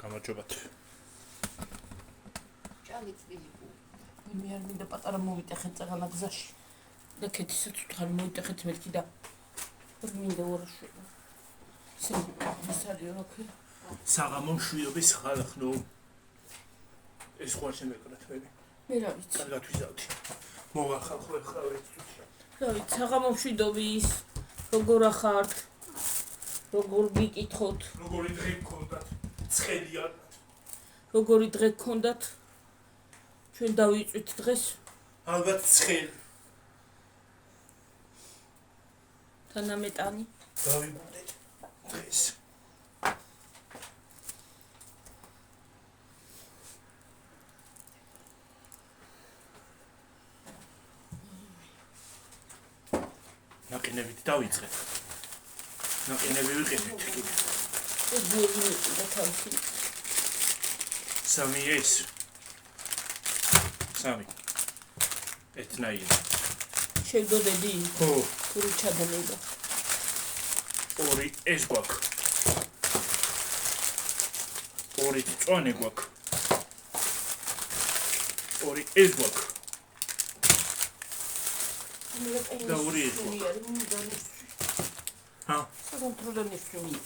გამარჯობათ. ჭალიწვილი. მე არ მინდა პატარა მოვიტეხეთ წაღანა გზაში. და ქეთისაც უთხარი მოვიტეხეთ მეთქი და მინდა ორაშუა. ის არის რა ქვია. საღამო მშვიდობის ხალხო. ეს ხوار შემეკრათ მე. მე რა ვიცი. კარგად ვიზავდი. მოვა ხალხო ეხლა ვეცით. რა ვიცი, საღამო მშვიდობის. როგორ ახართ? როგორ გიკითხოთ? როგორი დღე გქონდათ? ცხელია. როგორი დღე გქონდათ? ჩვენ დავიწვით დღეს. ალბათ ცხელი. თანამეტანი. დავიბუნდეთ დღეს. ნაყინებით დავიწყეთ. ნაყინები ვიყიდეთ კიდე. ეს გული და თავი. სამი ეს. სამი. ეთნაირი. შევდოდები? ხო. თუ ჩადენება. ორი ეს გვაქვს. ორი წვანე გვაქვს. ორი ეს გვაქვს. და ორი ეს გვაქვს. ჰა? საკონტროლო ნისწუნია.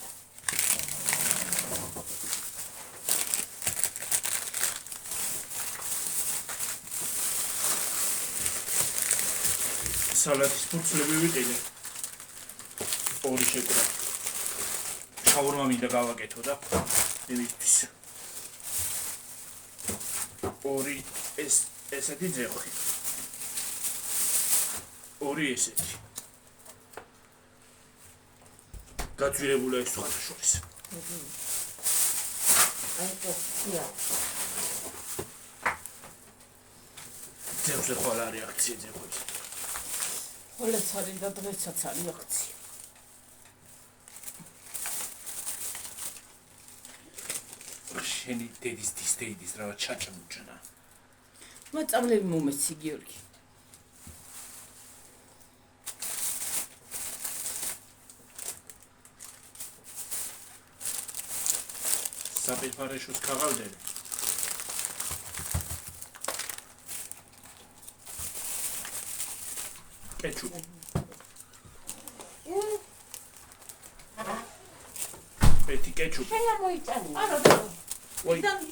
სალატის ფურცლები ვიყიდე. ორი შეკრა. შაურმა მინდა გავაკეთო და იმისთვის. ორი ესეთი ძეხი. ორი ესეთი. გაძვირებულა ეს სხვათა შორის. აი კაცია. ძეხზე ხვალ არის აქცია ძეხებზე. ხოლეც არის და დღესაც არის აქცია. შენი დედის დისდეიდის რა ჩაჭმუჭნა. მაწავლები მომეცი გიორგი. საპირფარეშოს ქაღალდები. კეჩუპი. ეთი კეჩუპი. შენა მოიწანი. არა და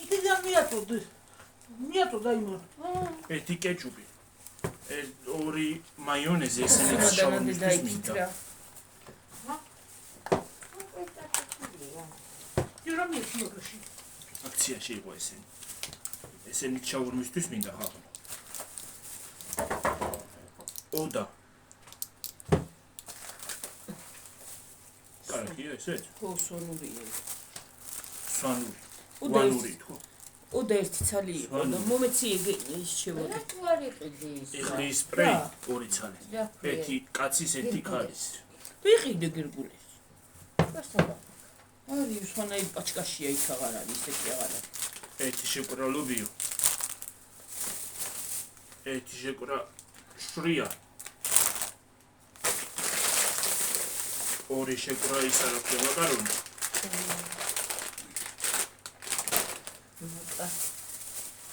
იქიდან მიატო დაიმარ. ეთი კეჩუპი. ეს ორი მაიონეზი ესენიც შაურმისთვის მინდა. იურა მიეშმოკაში. აქციაში იყო ესენი. ესენიც შაურმისთვის მინდა ხალხო. ოდა. კარგია ესეც? ხო, სონურია. სვანური. ოდა ვანური თქო. ოდა ერთი ცალი იყო და მომეცი ის შევაგე. თუ არ იყიდი ის. იხრი სპრეი ორი ცალი. ეთი კაცის ეთი ქალის. ვიყიდე გირგულეს. გასადა. არის სხვანაირ პაჩკაშია იქ აღარ არის ისეთი აღარ არის. ეთი შეკრა ლობიო. ეთი შეკრა შრია. ორი შეკრა ის არა ქვია მაკარონი.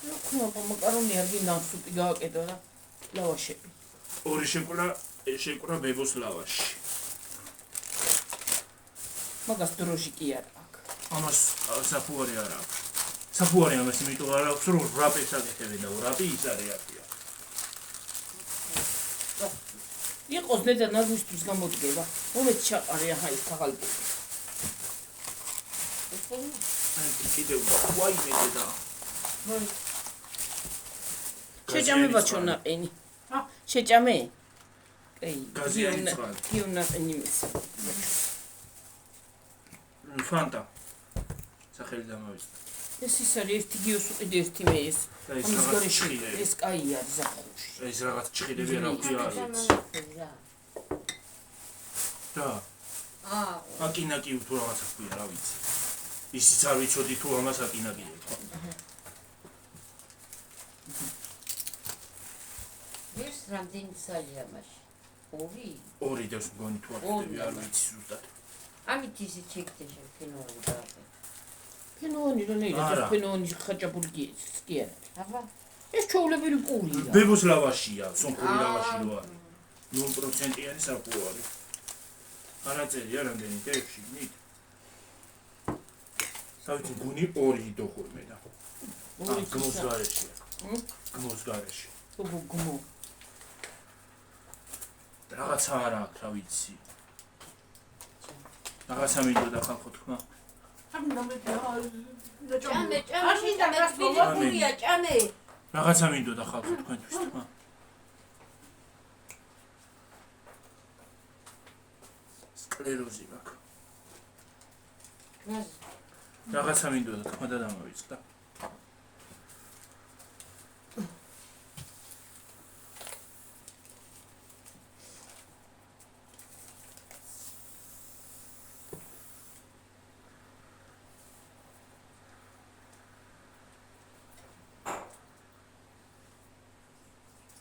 რა ქნა მაკარონი არ გინდა სუპი გააკეთო რა ლავაშები. ორი შეკრა ბებოს ლავაში. მაგას დროჟი კი არ აქვს. ამას საფუარი არ აქვს. საფუარი ამას იმიტომ არ აქვს რომ რაპეს აკეთებენ და რაპი ის არის აპია. იყოს ნედა ნაგვისთვის გამოდგება. მომეც ჩაყარი აჰა ის ქაღალდი. აი კიდევ ვაიმე და შეჭამე ბაჩო ნაყინი. შეჭამე? კაი. გაზიანი წყალი. გიო ნაყინი მის. ფანტა. სახელი დამავიწყდა. ეს ის არის ერთი გიოს უყიდე ერთი მე ეს. და ეს ამის რაღაც გარეშე ჭხილები. ეს კაი არის ზაფხულში. ეს რაღაც ჭხილები რა ქვია არის. და აკინაკი თუ რაღაცა ქვია რა ვიცი. ისიც არ ვიცოდი თუ ამას აკინაკი ერქვა. ეს რამდენი ცალია მაშინ? ორი დევს მგონი თუ არ ვიცი ზუსტად. ამით ისე ჩეკდე შენ ფენორი დააბე. ფენორი ფენონი რა ნეირად არა. ეს ფენონი ხაჭაპური კი არა. აბა, ეს ჩაულებრივი პურია. ბებოს ლავაშია, სომხური ლავაში რო არის. 0%-იანი საფუო არის. არაწერია რამდენი ტექში ნით. თავი გუნი 2 დოხურმე და. გმოს გარეშე. გმოს გარეშე. გმო. რაღაცა არა აქვს, რა ვიცი. რაღაცა მინდოდა ხალხო თქვა. ჭამე, თბილი ჭამე. რაღაცა მინდოდა ხალხო თქვენთვის თქვა. სკლეროზი მაქვს. რაღაცა მინდოდა თქვა და დამავიწყდა.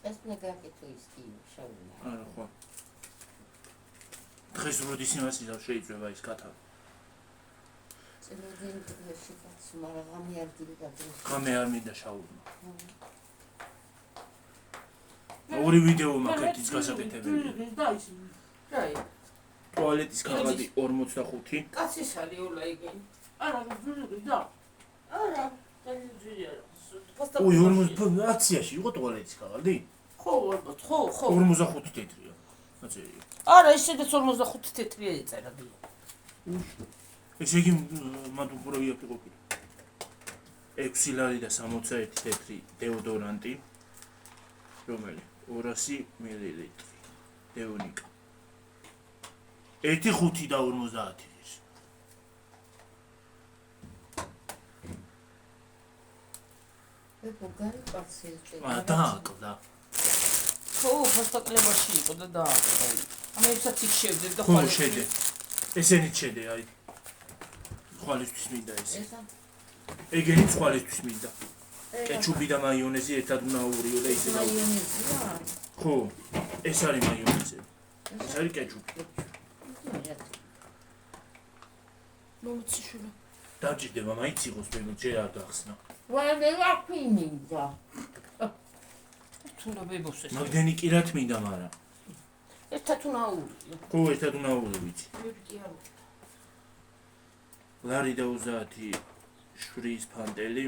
ეს ნეგატივი ისკი შევნა. არა ხო. დღეს როდის იმას იზავ შეიძლება ის კათა. წელოდენ დღეში კაც მარაღამი არ დიდადროს. გამე არ მინდა შაურმა. ორი ვიდეო მაქვს ის გასაკეთებელი. და ისინი. რაი. ტუალეტის ქაღალდი 45. კაცის ალი ოლა იგი. არა, ძვირი და. არა, ძვირი არა. ოი 40-აციაში იყო ტუალეტის ქაღალდი? ხო, ალბათ, ხო. 45 თეთრია. აწერია. არა, ისედაც 45 თეთრია ეწერა დი. ესე იგი მანდ უბრალოდ ყოფილი. 6 ლარი და 61 თეთრი დეოდორანტი. რომელი 200 მილილიტრი. დეონიკა. 1.5 და 50 ის. ბოგარი პარცელჭე. დააკლდა. ხო, ფასტაკლებაში იყო და დააყდა. ამებსაც იქ შევდებ და ხო შედე. ესენი შედე აი. ხვალისთვის მინდა ეს. ეგენი ხვალისთვის მინდა. კეჩუპი და მაიონეზი ერთად უნდა აურიო და ისე და მაიონეზია? ხო, ეს არის მაიონეზი. ეს არის კეჩუპი. მომციშვილი. დაჭირდება მაინც იყოს მე ჯერ არ გახსნა. ვანე ვაფიმინდა. თუნდა ბებოს ეს. მაგდენი კირათ მინდა მარა. ერთად უნდა აურიო. ხო, ერთად უნდა აურიო ვიცი. კი არა. ლარი და 30 შვრიის ფანტელი.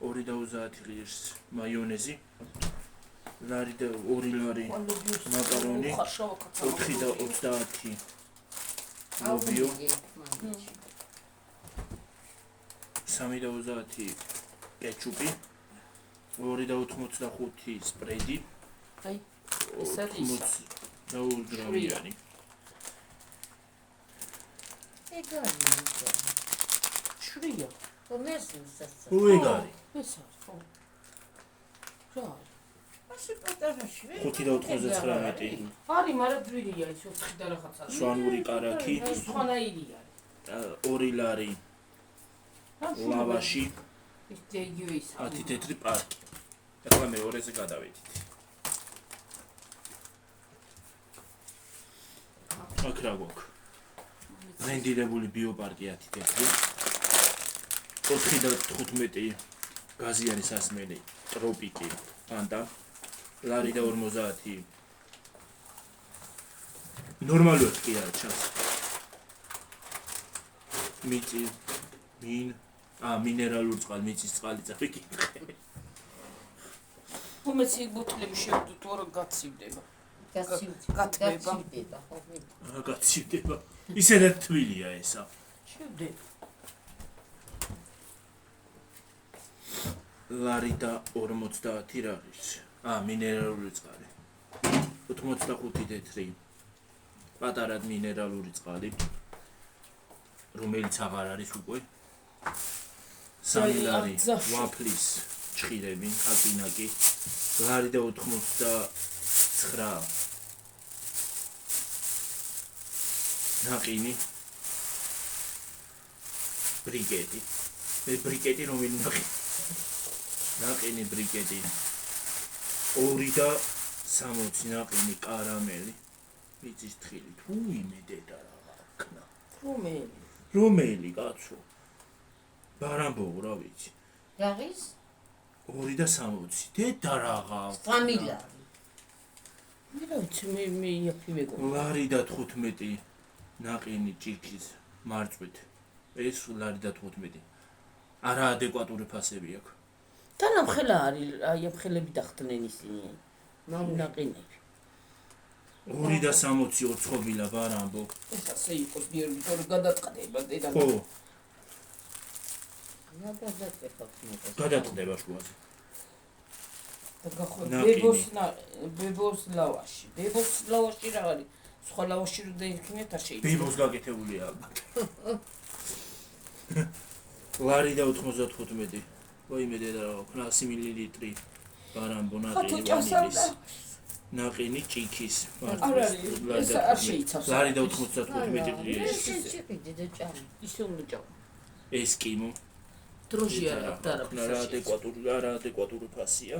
2 და 30 ღირს მაიონეზი. ლარი და 2 ლარი მაკარონი. 4 და 30 ლობიო. 3 და 30 კეჩუპი. 2 და 85 სპრედი. აი, ეს არის ისა. 2 გრამიანი. ეგარია. შვრია. კომერსიუსაც. ხო ეგარი. ეს არის, ხო. რა. ასე პატარა შვილი. 5 და 99. არის, მაგრამ ძვირია ის 4 და რაღაცა. სვანური კარაქი. ის სხვანაირია. 2 ლარი ლავაში. ის იგივე ის. 10 თეთრი პარკი. ეხლა მეორეზე გადავედით. აქ რა გვაქვს? რენდირებული ბიოპარკი 10 თეთრი. 4 და 15 გაზიანი სასმელი ტროპიკი პანდა. ლარი და 50 ნორმალურად კი არა ჩანს. მიწი მინერალური წყალი, მიწის წყალი წავიკი. უმეცი ბოთლები შევდო თუ არა გაცივდება. გაცივდება, ხო. გაცივდება. ისედაც თბილია ესა. შევდე. ლარი და 50 რა არის? მინერალური წყალი. 85 თეთრი. პატარად მინერალური წყალი. რომელიც აღარ არის უკვე. 3 ლარი ვაფლის ჭხირები, აკინაკი. ლარი და 89 ნაყინი. ბრიკეტი. ბრიკეტი რომელი ნაყინი? ნაყინი ბრიკეტი. 2 და 60 ნაყინი კარამელი. მიწის თხილი. თუ იმედედა რა ქნა. რომელი? რომელი კაცო? ბარამბოო რა ვიცი. Რაღაც 260. დედა რაღა. სამილარი. მე რა ვიცი მე იაფი მეგონა. ლარი და 15 ნაყინი ჭიქის მარწვით. ეს ლარი და 15. არა ადეკვატური ფასები აქვს. თანამხელა არის აი ამხელები დახდნენ ისინი. ნაყინები. 260 ოცხობილა ბარამბო. ეს ასე იყოს გიორგი თორე გადაწყდება დედა. ხო, გადაგწევა. გადაწყდება შუაზე. და გახო ნაყინი. ბებოს ლავაში. ბებოს ლავაში რა არის? სხვა ლავაში რო დაიქნეთ არ შეიძლება. ბიბოს გაკეთებულია ალბათ. ლარი და 95. ვაიმე დედა რა ქნა 100 მილილიტრი ბარამბო ნაყინი ვანილის. ნაყინი ჭიქის არ არის ეს არ შეიცავს. ლარი და 95 დღეა. შეჭიდი და ჭამი. ისე უნდა ჭამ. ესკიმო დროჟი არ აქვს და რა ადეკვატური ფასია.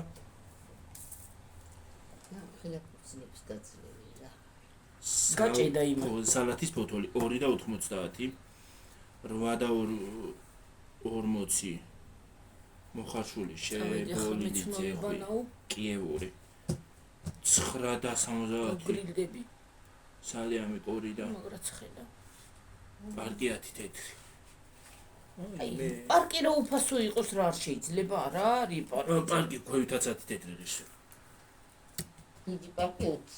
ხელა ფუძნებს დაძლევი რა. გაჭედა იმა. სალათის ბოთოლი 2 და 90. 8 და 40 მოხარშული შებოლილი ძეხვი კიევური 9 და 70 გრილდები სალიამი კორი და მაგრა ცხელა. პარკიათი თეთრი. აი პარკი რა უფასო იყოს რა არ შეიძლება რა არის პარკი. პარკი ქვევითაცაც თეთრი ღირს. დიდი პაკეტი.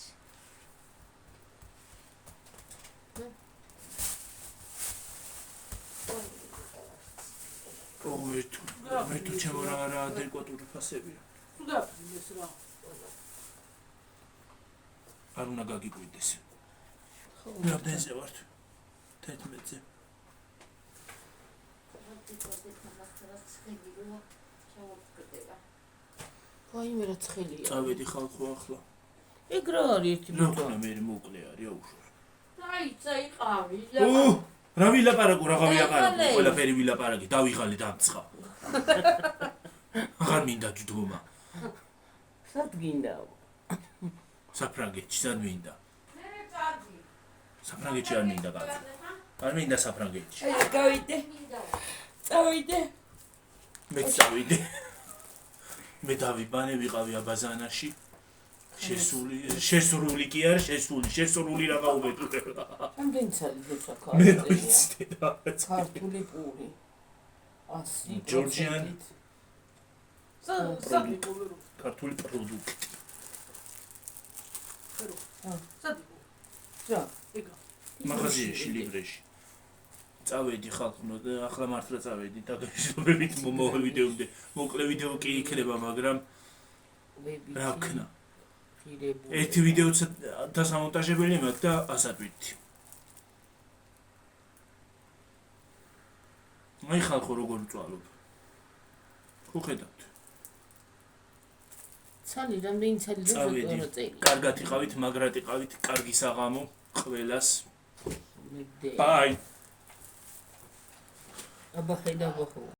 მე თუ ჩემო რა ადეკვატური ფასებია. Куда ეს რა? არ უნდა გაგიკვირდეს. რამდენზე ვართ? 11-ზე. აი მე რა ცხელია. წავედი ხალხო ახლა. ეგ რა არის ერთი რა ბიჭო. ხნა მე მოკლე არის აუშვა. დაიცა იყავი. რა ვილაპარაკო რა ვიაპარაკო ყველაფერი ვილაპარაკი დავიღალე დამცხა. აღარ მინდა ჯდომა. სად გინდა? საფრანგეთში სად მინდა? მე წადი. საფრანგეთში არ მინდა კაცო. არ მინდა საფრანგეთში. აი გავიდე. წავიდე. მე წავიდე. მე დავიბანე ვიყავი აბაზანაში. შესურული კი არ შესურული რა გაუბედურება. რამდენი წელი გეცაკა? მე რა ვიცი და ქართული პური. 100%. ჯორჯიანი. სადი გულო. ქართული პროდუქტი. სადი. რა? ეგა. მაღაზიაში ლიბრეში. წავედი ხალხო და ახლა მართლა წავედი და გაშობებით მომავალ ვიდეომდე. მოკლე ვიდეო კი იქნება, მაგრამ რა ვქნა? ერთი ვიდეოც დასამონტაჟებელი მაქვს და ასატვირთი. აი ხალხო როგორ ვწვალობ. ხო ხედავთ. ცალი რამდენი ცალი წავედი. ზოგადად წელი. კარგად იყავით, მაგრად იყავით, კარგი საღამო ყველას. მე ბაი. აბა ხედავ ხო.